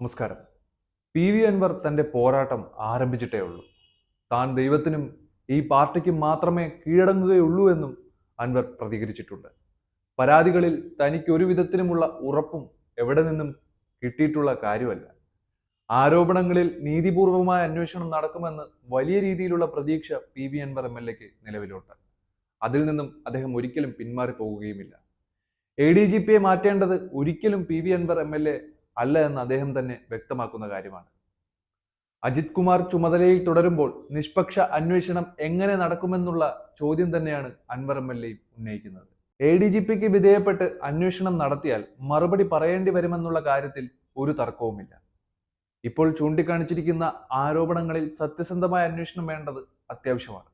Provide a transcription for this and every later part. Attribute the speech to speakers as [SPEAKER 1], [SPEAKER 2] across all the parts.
[SPEAKER 1] നമസ്കാരം. പി.വി. അൻവർ തന്റെ പോരാട്ടം ആരംഭിച്ചിട്ടേ ഉള്ളൂ. താൻ ദൈവത്തിനും ഈ പാർട്ടിക്കും മാത്രമേ കീഴടങ്ങുകയുള്ളൂ എന്നും അൻവർ പ്രതികരിച്ചിട്ടുണ്ട്. പരാതികളിൽ തനിക്ക് ഒരു വിധത്തിലുമുള്ള ഉറപ്പും എവിടെ നിന്നും കിട്ടിയിട്ടുള്ള കാര്യമല്ല. ആരോപണങ്ങളിൽ നീതിപൂർവമായ അന്വേഷണം നടക്കുമെന്ന് വലിയ രീതിയിലുള്ള പ്രതീക്ഷ പി.വി. അൻവർ എം.എൽ.എക്ക് നിലവിലുണ്ട്. അതിൽ നിന്നും അദ്ദേഹം ഒരിക്കലും പിന്മാറി പോകുകയുമില്ല. എ.ഡി.ജി.പിയെ മാറ്റേണ്ടത് ഒരിക്കലും പി.വി. അൻവർ എം.എൽ.എ അല്ല എന്ന് അദ്ദേഹം തന്നെ വ്യക്തമാക്കുന്ന കാര്യമാണ്. അജിത് കുമാർ ചുമതലയിൽ തുടരുമ്പോൾ നിഷ്പക്ഷ അന്വേഷണം എങ്ങനെ നടക്കുമെന്നുള്ള ചോദ്യം തന്നെയാണ് അൻവർ എം.എൽ.എ ഉന്നയിക്കുന്നത്. എ.ഡി.ജി.പിക്ക് വിധേയപ്പെട്ട് അന്വേഷണം നടത്തിയാൽ മറുപടി പറയേണ്ടി വരുമെന്നുള്ള കാര്യത്തിൽ ഒരു തർക്കവുമില്ല. ഇപ്പോൾ ചൂണ്ടിക്കാണിച്ചിരിക്കുന്ന ആരോപണങ്ങളിൽ സത്യസന്ധമായ അന്വേഷണം വേണ്ടത് അത്യാവശ്യമാണ്.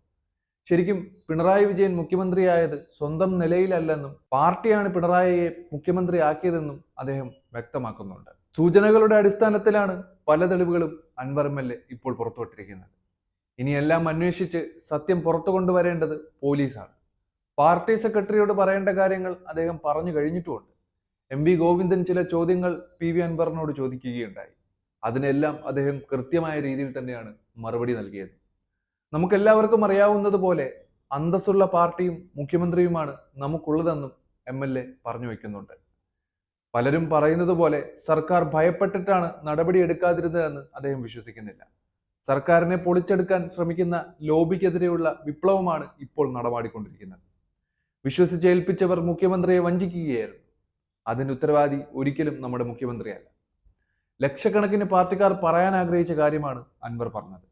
[SPEAKER 1] ശരിക്കും പിണറായി വിജയൻ മുഖ്യമന്ത്രിയായത് സ്വന്തം നിലയിലല്ലെന്നും പാർട്ടിയാണ് പിണറായിയെ മുഖ്യമന്ത്രിയാക്കിയതെന്നും അദ്ദേഹം വ്യക്തമാക്കുന്നുണ്ട്. സൂചനകളുടെ അടിസ്ഥാനത്തിലാണ് പല തെളിവുകളും അൻവർ എം.എൽ.എ ഇപ്പോൾ പുറത്തുവിട്ടിരിക്കുന്നത്. ഇനിയെല്ലാം അന്വേഷിച്ച് സത്യം പുറത്തു കൊണ്ടുവരേണ്ടത് പോലീസാണ്. പാർട്ടി സെക്രട്ടറിയോട് പറയേണ്ട കാര്യങ്ങൾ അദ്ദേഹം പറഞ്ഞു കഴിഞ്ഞിട്ടുമുണ്ട്. എം.വി. ഗോവിന്ദൻ ചില ചോദ്യങ്ങൾ പി.വി. അൻവറിനോട് ചോദിക്കുകയുണ്ടായി. അതിനെല്ലാം അദ്ദേഹം കൃത്യമായ രീതിയിൽ തന്നെയാണ് മറുപടി നൽകിയത്. നമുക്കെല്ലാവർക്കും അറിയാവുന്നതുപോലെ അന്തസ്സുള്ള പാർട്ടിയും മുഖ്യമന്ത്രിയുമാണ് നമുക്കുള്ളതെന്നും എം.എൽ.എ പറഞ്ഞു വെക്കുന്നുണ്ട്. പലരും പറയുന്നത് പോലെ സർക്കാർ ഭയപ്പെട്ടിട്ടാണ് നടപടി എടുക്കാതിരുന്നതെന്ന് അദ്ദേഹം വിശ്വസിക്കുന്നില്ല. സർക്കാരിനെ പൊളിച്ചെടുക്കാൻ ശ്രമിക്കുന്ന ലോബിക്കെതിരെയുള്ള വിപ്ലവമാണ് ഇപ്പോൾ നടമാടിക്കൊണ്ടിരിക്കുന്നത്. വിശ്വസിച്ചേൽപ്പിച്ചവർ മുഖ്യമന്ത്രിയെ വഞ്ചിക്കുകയായിരുന്നു. അതിന് ഉത്തരവാദി ഒരിക്കലും നമ്മുടെ മുഖ്യമന്ത്രിയല്ല. ലക്ഷക്കണക്കിന് പാർട്ടിക്കാർ പറയാൻ ആഗ്രഹിച്ച കാര്യമാണ് അൻവർ പറഞ്ഞത്.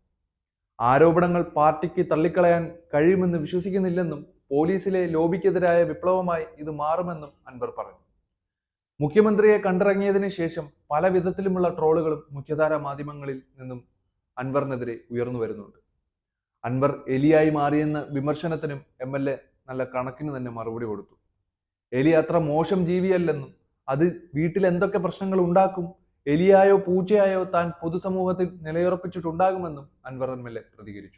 [SPEAKER 1] ആരോപണങ്ങൾ പാർട്ടിക്ക് തള്ളിക്കളയാൻ കഴിയുമെന്ന് വിശ്വസിക്കുന്നില്ലെന്നും പോലീസിലെ ലോബിക്കെതിരായ വിപ്ലവമായി ഇത് മാറുമെന്നും അൻവർ പറഞ്ഞു. മുഖ്യമന്ത്രിയെ കണ്ടിറങ്ങിയതിനു ശേഷം പല വിധത്തിലുമുള്ള ട്രോളുകളും മുഖ്യധാരാ മാധ്യമങ്ങളിൽ നിന്നും അൻവറിനെതിരെ ഉയർന്നു വരുന്നുണ്ട്. അൻവർ എലിയായി മാറിയെന്ന വിമർശനത്തിനും എം.എൽ.എ നല്ല കണക്കിന് തന്നെ മറുപടി കൊടുത്തു. എലി അത്ര മോശം ജീവിയല്ലെന്നും അത് വീട്ടിൽ എന്തൊക്കെ പ്രശ്നങ്ങൾ ഉണ്ടാക്കും, എലിയായോ പൂച്ചയായോ താൻ പൊതുസമൂഹത്തിൽ നിലയുറപ്പിച്ചിട്ടുണ്ടാകുമെന്നും അൻവർ എം.എൽ.എ പ്രതികരിച്ചു.